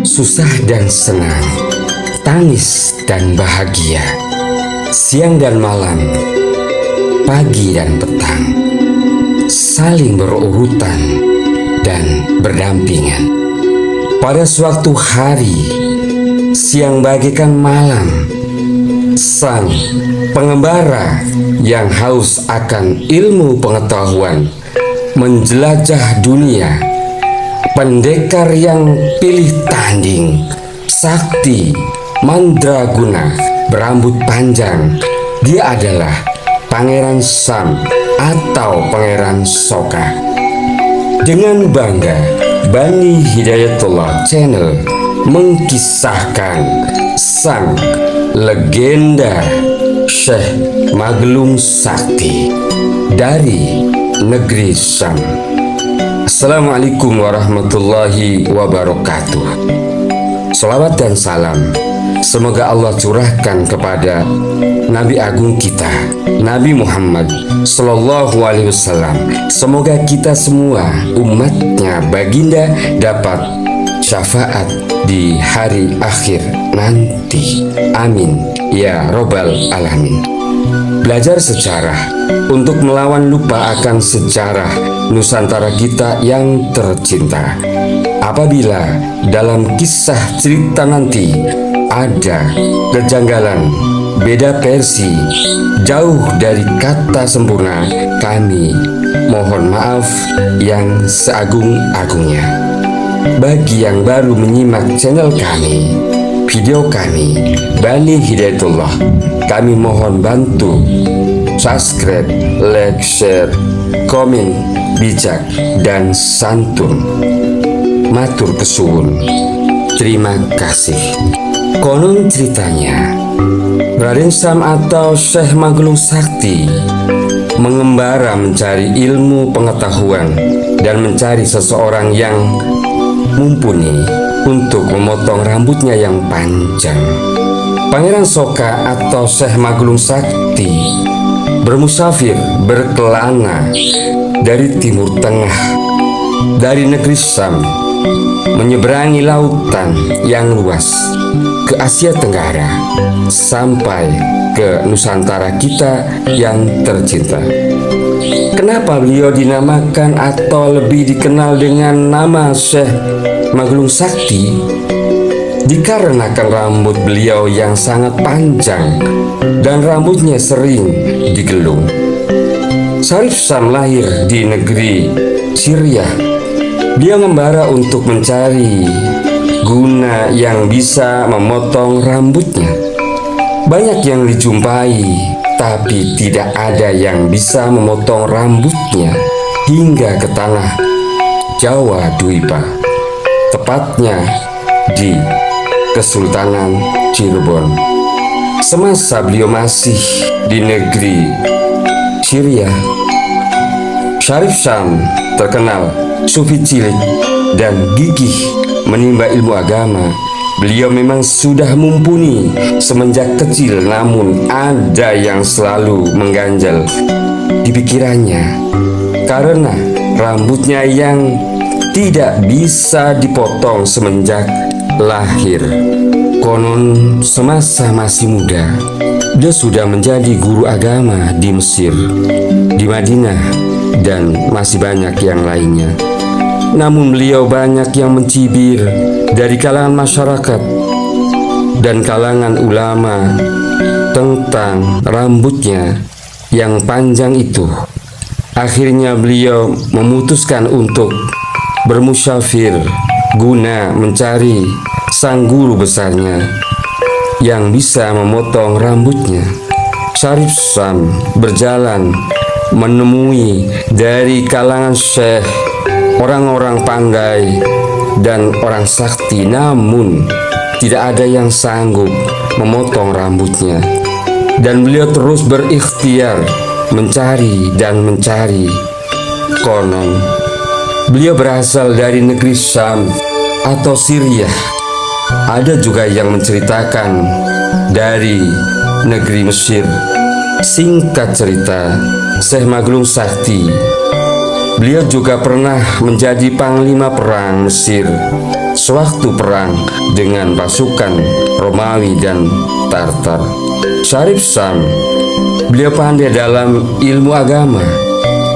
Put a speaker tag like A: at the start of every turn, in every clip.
A: Susah dan senang, tangis dan bahagia, siang dan malam, pagi dan petang, saling berurutan dan berdampingan. Pada suatu hari, siang bagaikan malam, sang pengembara yang haus akan ilmu pengetahuan menjelajah dunia, pendekar yang pilih tanding, sakti, mandraguna, berambut panjang. Dia adalah Pangeran Sam atau Pangeran Soka. Dengan bangga, Bani Hidayatullah Channel mengkisahkan sang legenda Syekh Maglung Sakti dari negeri Sam. Assalamualaikum warahmatullahi wabarakatuh. Salawat dan salam semoga Allah curahkan kepada Nabi Agung kita, Nabi Muhammad Sallallahu Alaihi Wasallam. Semoga kita semua umatnya baginda dapat syafaat di hari akhir nanti. Amin ya robbal alamin. Belajar sejarah untuk melawan lupa akan sejarah Nusantara kita yang tercinta. Apabila dalam kisah cerita nanti ada kejanggalan, beda versi, jauh dari kata sempurna, kami mohon maaf yang seagung-agungnya. Bagi yang baru menyimak channel kami, video kami, Bani Hidayatullah, kami mohon bantu subscribe, like, share, komen, bijak, dan santun. Matur kesuwun. Terima kasih. Konon ceritanya, Raden Sam atau Syekh Maglung Sakti mengembara mencari ilmu pengetahuan dan mencari seseorang yang mumpuni untuk memotong rambutnya yang panjang. Pangeran Soka atau Syekh Maglung Sakti bermusafir berkelana dari Timur Tengah, dari negeri Sam, menyeberangi lautan yang luas ke Asia Tenggara sampai ke Nusantara kita yang tercinta. Kenapa beliau dinamakan atau lebih dikenal dengan nama Syekh Maglung Sakti? Dikarenakan rambut beliau yang sangat panjang dan rambutnya sering digelung. Syarif Sam lahir di negeri Syria. Dia membara untuk mencari guna yang bisa memotong rambutnya. Banyak yang dijumpai, tapi tidak ada yang bisa memotong rambutnya hingga ke tanah Jawa Dwipa, tepatnya di Kesultanan Cirebon. Semasa beliau masih di negeri Syria, Syarif Sam terkenal sufi cilik dan gigih menimba ilmu agama. Beliau memang sudah mumpuni semenjak kecil, namun ada yang selalu mengganjal di pikirannya karena rambutnya yang tidak bisa dipotong semenjak lahir. Konon semasa masih muda, dia sudah menjadi guru agama di Mesir, di Madinah, dan masih banyak yang lainnya. Namun beliau banyak yang mencibir dari kalangan masyarakat dan kalangan ulama tentang rambutnya yang panjang itu. Akhirnya beliau memutuskan untuk bermusyafir guna mencari sang guru besarnya yang bisa memotong rambutnya. Syarif Sam berjalan menemui dari kalangan syekh, orang-orang pandai dan orang sakti, namun tidak ada yang sanggup memotong rambutnya. Dan beliau terus berikhtiar mencari dan mencari. Konon beliau berasal dari negeri Sam atau Syria. Ada juga yang menceritakan dari negeri Mesir. Singkat cerita, Syekh Maglung Sakti, beliau juga pernah menjadi panglima perang Mesir sewaktu perang dengan pasukan Romawi dan Tartar. Syarif Syam, beliau pandai dalam ilmu agama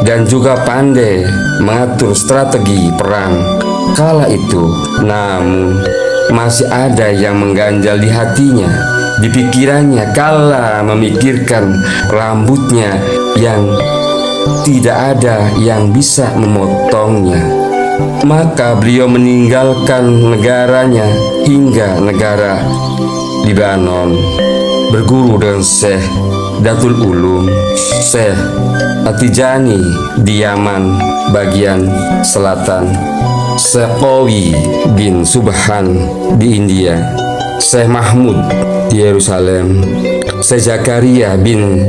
A: dan juga pandai mengatur strategi perang kala itu. Namun masih ada yang mengganjal di hatinya, di pikirannya kala memikirkan rambutnya yang tidak ada yang bisa memotongnya. Maka beliau meninggalkan negaranya hingga negara Libanon, berguru dengan Syekh Datul Ulum, Syekh Atijani di Yaman bagian selatan, Syekh Qawi bin Subhan di India, Syekh Mahmud di Yerusalem, Syekh Zakaria bin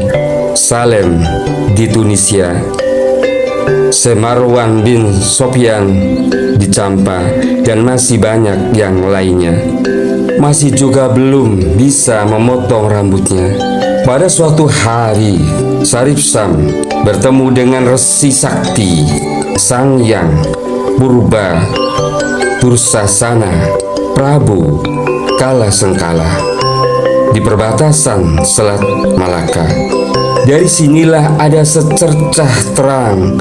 A: Salem di Tunisia, Syekh Marwan bin Sofyan di Campa, dan masih banyak yang lainnya. Masih juga belum bisa memotong rambutnya. Pada suatu hari, Syarif Syam bertemu dengan Resi Sakti Sang Yang Purba Tursasana Prabu Kala Sengkala di perbatasan Selat Malaka. Dari sinilah ada secercah terang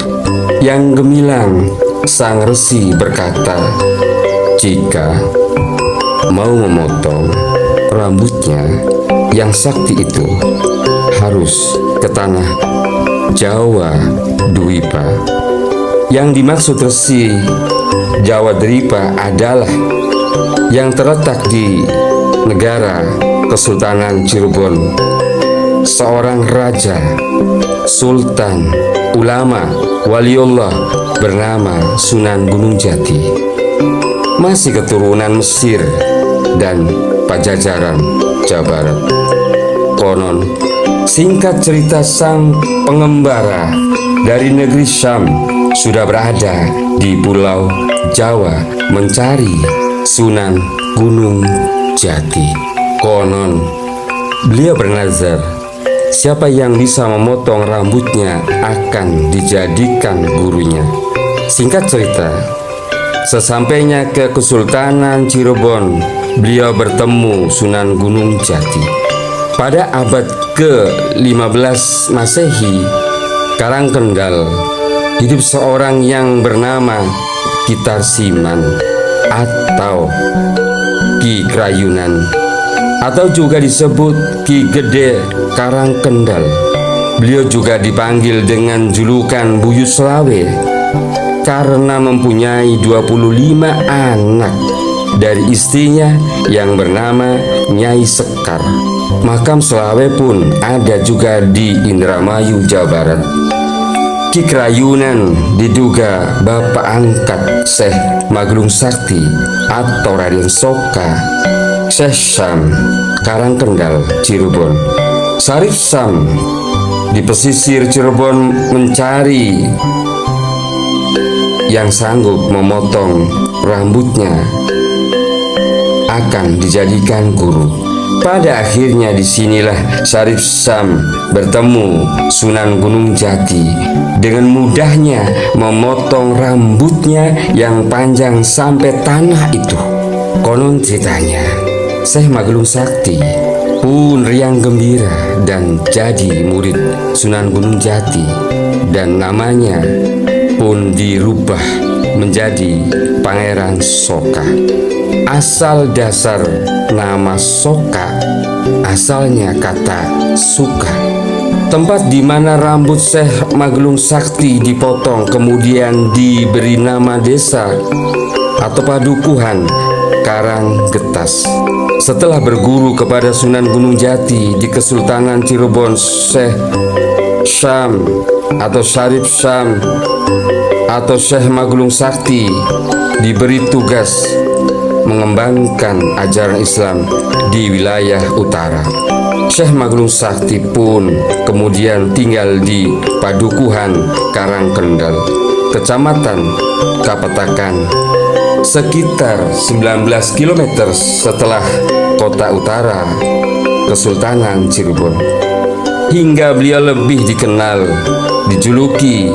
A: yang gemilang. Sang Resi berkata, jika mau memotong rambutnya yang sakti itu, harus ke tanah Jawa Dwipa. Yang dimaksud Resi Jawa Dwipa adalah yang terletak di negara Kesultanan Cirebon. Seorang raja, sultan, ulama, waliullah bernama Sunan Gunung Jati, masih keturunan Mesir dan Pajajaran, Jawa Barat. Konon, singkat cerita, sang pengembara dari negeri Syam sudah berada di pulau Jawa mencari Sunan Gunung Jati. Konon, beliau bernazar, siapa yang bisa memotong rambutnya akan dijadikan gurunya. Singkat cerita, sesampainya ke Kesultanan Cirebon, beliau bertemu Sunan Gunung Jati. Pada abad ke-15 Masehi, Karangkendal, hidup seorang yang bernama Ki Tarsiman atau Ki Krayunan, atau juga disebut Ki Gede Karangkendal. Beliau juga dipanggil dengan julukan Buyu Selawe karena mempunyai 25 anak dari istrinya yang bernama Nyai Sekar. Makam Selawe pun ada juga di Indramayu, Jawa Barat. Ki Krayunan diduga bapak angkat Syekh Maglung Sakti atau Raden Soka, Syekh Syam Karangkendal Cirebon. Syarif Syam di pesisir Cirebon mencari yang sanggup memotong rambutnya akan dijadikan guru. Pada akhirnya disinilah Syarif Syam bertemu Sunan Gunung Jati. Dengan mudahnya memotong rambutnya yang panjang sampai tanah itu. Konon ceritanya, Syekh Maglung Sakti pun riang gembira dan jadi murid Sunan Gunung Jati, dan namanya pun dirubah menjadi Pangeran Soka. Asal dasar nama Soka asalnya kata suka. Tempat di mana rambut Syekh Maglung Sakti dipotong kemudian diberi nama desa atau padukuhan Karanggetas. Setelah berguru kepada Sunan Gunung Jati di Kesultanan Cirebon, Syekh Syam atau Syarif Syam atau Syekh Maglung Sakti diberi tugas mengembangkan ajaran Islam di wilayah utara. Syekh Maglung Sakti pun kemudian tinggal di Padukuhan Karangkendal, Kecamatan Kapetakan, sekitar 19 km setelah kota utara Kesultanan Cirebon. Hingga beliau lebih dikenal, dijuluki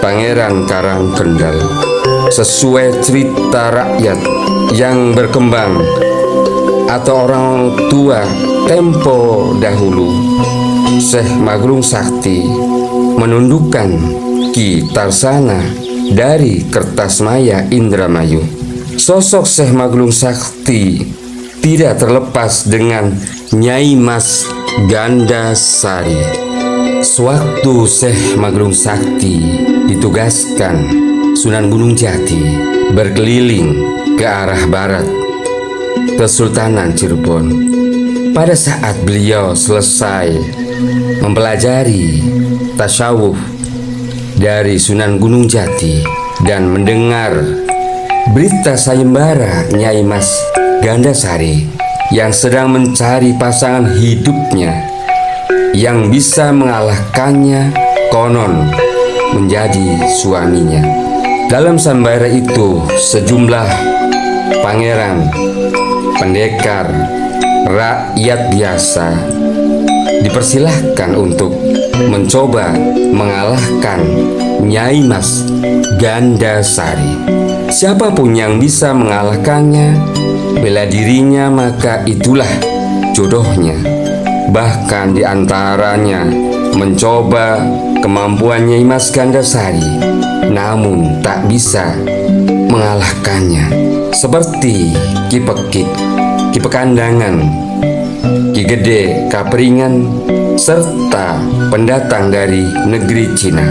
A: Pangeran Karangkendal. Sesuai cerita rakyat, yang berkembang atau orang tua tempo dahulu, Syekh Maglung Sakti menundukkan Ki Tarsana dari Kertasmaya Indramayu. Sosok Syekh Maglung Sakti tidak terlepas dengan Nyai Mas Gandasari. Sewaktu Syekh Maglung Sakti ditugaskan Sunan Gunung Jati berkeliling ke arah barat Kesultanan Cirebon, pada saat beliau selesai mempelajari tasawuf dari Sunan Gunung Jati dan mendengar berita sayembara Nyai Mas Gandasari yang sedang mencari pasangan hidupnya yang bisa mengalahkannya, konon menjadi suaminya. Dalam sayembara itu sejumlah pangeran, pendekar, rakyat biasa dipersilahkan untuk mencoba mengalahkan Nyai Mas Gandasari. Siapapun yang bisa mengalahkannya, bela dirinya, maka itulah jodohnya. Bahkan diantaranya mencoba kemampuan Nyai Mas Gandasari, namun tak bisa mengalahkannya, seperti Ki Pekik, Ki Pekandangan, Ki Gede Kaperingan, serta pendatang dari negeri Cina,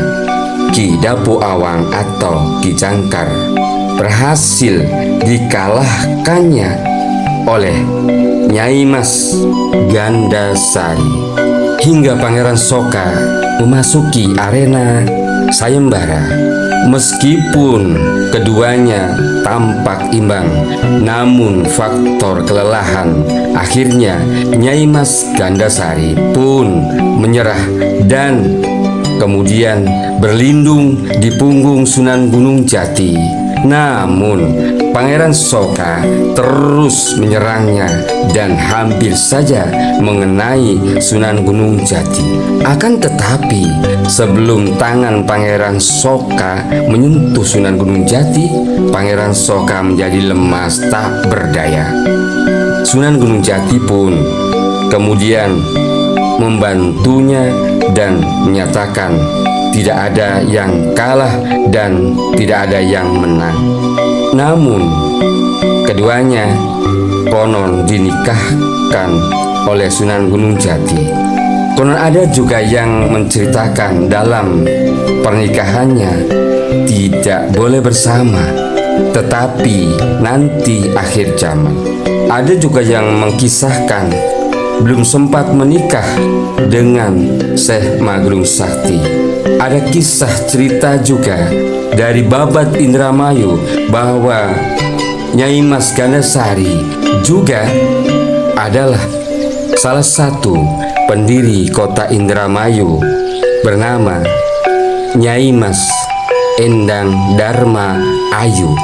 A: Ki Dapu Awang atau Ki Jangkar, berhasil dikalahkannya oleh Nyai Mas Gandasari. Hingga Pangeran Soka memasuki arena sayembara. Meskipun keduanya tampak imbang, namun faktor kelelahan akhirnya Nyai Mas Gandasari pun menyerah dan kemudian berlindung di punggung Sunan Gunung Jati. Namun Pangeran Soka terus menyerangnya dan hampir saja mengenai Sunan Gunung Jati. Akan tetapi sebelum tangan Pangeran Soka menyentuh Sunan Gunung Jati, Pangeran Soka menjadi lemas tak berdaya. Sunan Gunung Jati pun kemudian membantunya dan menyatakan tidak ada yang kalah dan tidak ada yang menang. Namun keduanya konon dinikahkan oleh Sunan Gunung Jati. Konon ada juga yang menceritakan dalam pernikahannya tidak boleh bersama, tetapi nanti akhir zaman. Ada juga yang mengkisahkan belum sempat menikah dengan Syekh Maglung Sakti. Ada kisah cerita juga dari Babat Indramayu bahwa Nyai Mas Gandasari juga adalah salah satu pendiri kota Indramayu bernama Nyai Mas Endang Dharma Ayu,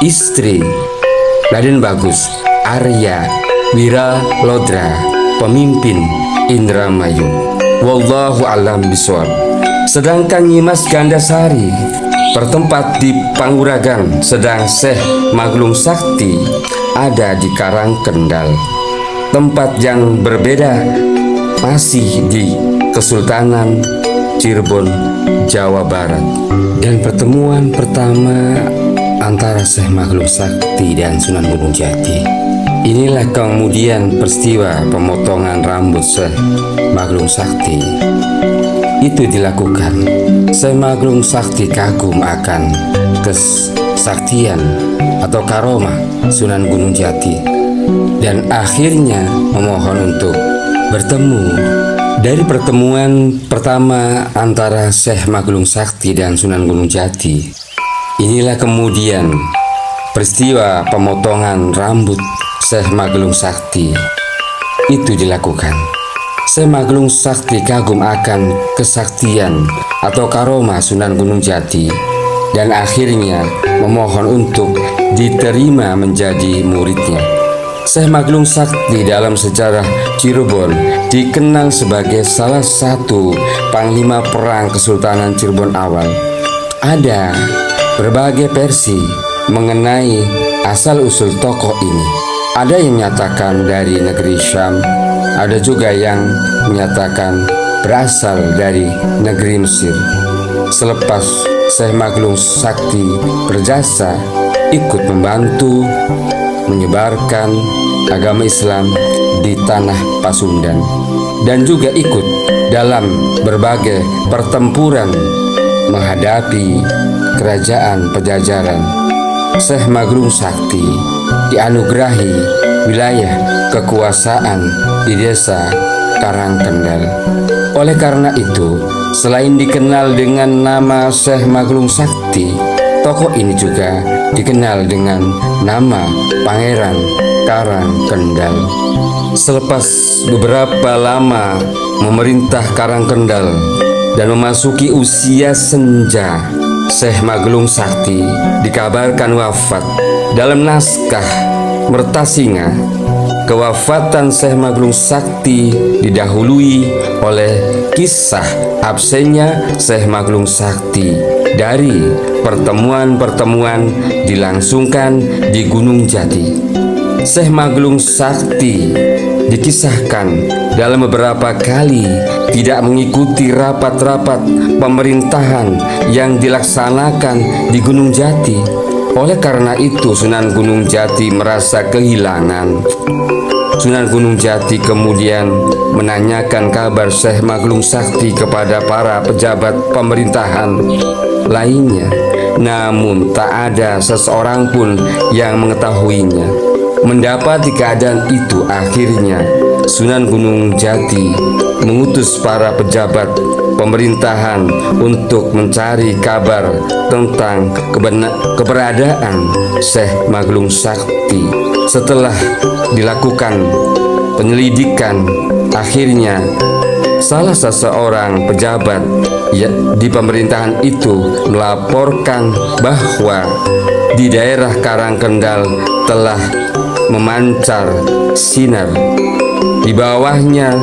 A: istri Raden Bagus Arya Wiralodra, pemimpin Indramayu. Wallahu a'lam bishawab. Sedangkan Nyai Mas Gandasari bertempat di Panguragan, sedang Syekh Maglung Sakti ada di Karangkendal. Tempat yang berbeda masih di Kesultanan Cirebon, Jawa Barat. Dan pertemuan pertama antara Syekh Maglung Sakti dan Sunan Gunung Jati, inilah kemudian peristiwa pemotongan rambut Syekh Maglung Sakti itu dilakukan. Syekh Maglung Sakti kagum akan kesaktian atau karomah Sunan Gunung Jati dan akhirnya memohon untuk bertemu. Dari pertemuan pertama antara Syekh Maglung Sakti dan Sunan Gunung Jati, inilah kemudian peristiwa pemotongan rambut Syekh Maglung Sakti itu dilakukan. Syekh Maglung Sakti kagum akan kesaktian atau karomah Sunan Gunung Jati dan akhirnya memohon untuk diterima menjadi muridnya. Syekh Maglung Sakti dalam sejarah Cirebon dikenal sebagai salah satu panglima perang Kesultanan Cirebon awal. Ada berbagai versi mengenai asal-usul tokoh ini. Ada yang menyatakan dari negeri Syam, ada juga yang menyatakan berasal dari negeri Mesir. Selepas Syekh Maglung Sakti berjasa ikut membantu menyebarkan agama Islam di tanah Pasundan dan juga ikut dalam berbagai pertempuran menghadapi kerajaan Pajajaran, Syekh Maglung Sakti dianugerahi wilayah kekuasaan di desa Karangkendal. Oleh karena itu, selain dikenal dengan nama Syekh Maglung Sakti, tokoh ini juga dikenal dengan nama Pangeran Karangkendal. Selepas beberapa lama memerintah Karangkendal dan memasuki usia senja, Syekh Maglung Sakti dikabarkan wafat. Dalam naskah Mertasinga, kewafatan Syekh Maglung Sakti didahului oleh kisah absennya Syekh Maglung Sakti dari pertemuan-pertemuan dilangsungkan di Gunung Jati. Syekh Maglung Sakti dikisahkan dalam beberapa kali tidak mengikuti rapat-rapat pemerintahan yang dilaksanakan di Gunung Jati. Oleh karena itu, Sunan Gunung Jati merasa kehilangan. Sunan Gunung Jati kemudian menanyakan kabar Syekh Maglung Sakti kepada para pejabat pemerintahan lainnya, namun tak ada seseorang pun yang mengetahuinya. Mendapati keadaan itu, akhirnya Sunan Gunung Jati mengutus para pejabat pemerintahan untuk mencari kabar tentang keberadaan Syekh Maglung Sakti. Setelah dilakukan penyelidikan, akhirnya salah seseorang pejabat di pemerintahan itu melaporkan bahwa di daerah Karangkendal telah memancar sinar. Di bawahnya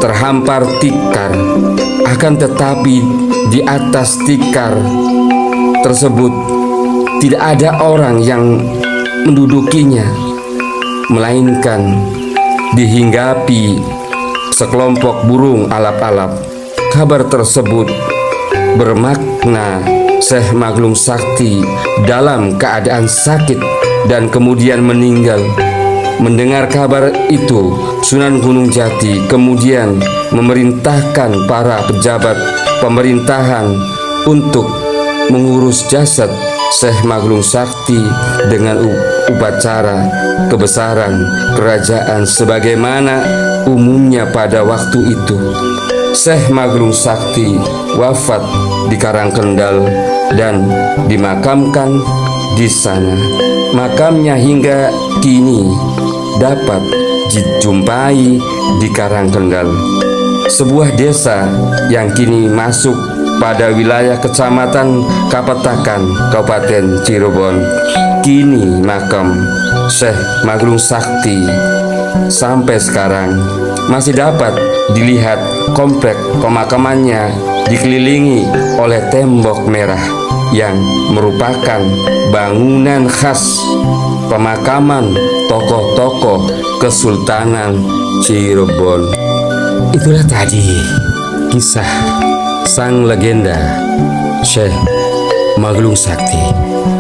A: terhampar tikar, akan tetapi di atas tikar tersebut tidak ada orang yang mendudukinya, melainkan dihinggapi sekelompok burung alap-alap. Kabar tersebut bermakna Syekh Maglung Sakti dalam keadaan sakit dan kemudian meninggal. Mendengar kabar itu, Sunan Gunung Jati kemudian memerintahkan para pejabat pemerintahan untuk mengurus jasad Syekh Maglung Sakti dengan upacara kebesaran kerajaan sebagaimana umumnya pada waktu itu. Syekh Maglung Sakti wafat di Karangkendal dan dimakamkan di sana. Makamnya hingga kini dapat dijumpai di Karangkendal, sebuah desa yang kini masuk pada wilayah Kecamatan Kapetakan, Kabupaten Cirebon. Kini makam Syekh Maglung Sakti sampai sekarang masih dapat dilihat. Komplek pemakamannya dikelilingi oleh tembok merah yang merupakan bangunan khas pemakaman tokoh-tokoh Kesultanan Cirebon. Itulah tadi kisah sang legenda Syekh Maglung Sakti.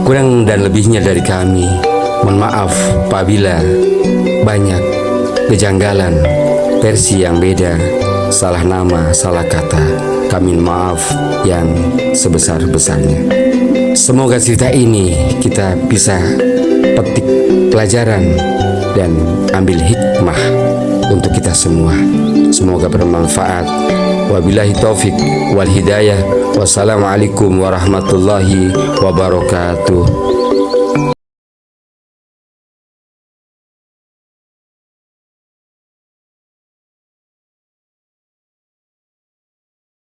A: Kurang dan lebihnya dari kami, mohon maaf apabila banyak kejanggalan, versi yang beda, salah nama, salah kata. Kami maaf yang sebesar-besarnya. Semoga cerita ini kita bisa petik pelajaran dan ambil hikmah untuk kita semua. Semoga bermanfaat. Wabillahi taufik wal hidayah. Wassalamualaikum warahmatullahi wabarakatuh.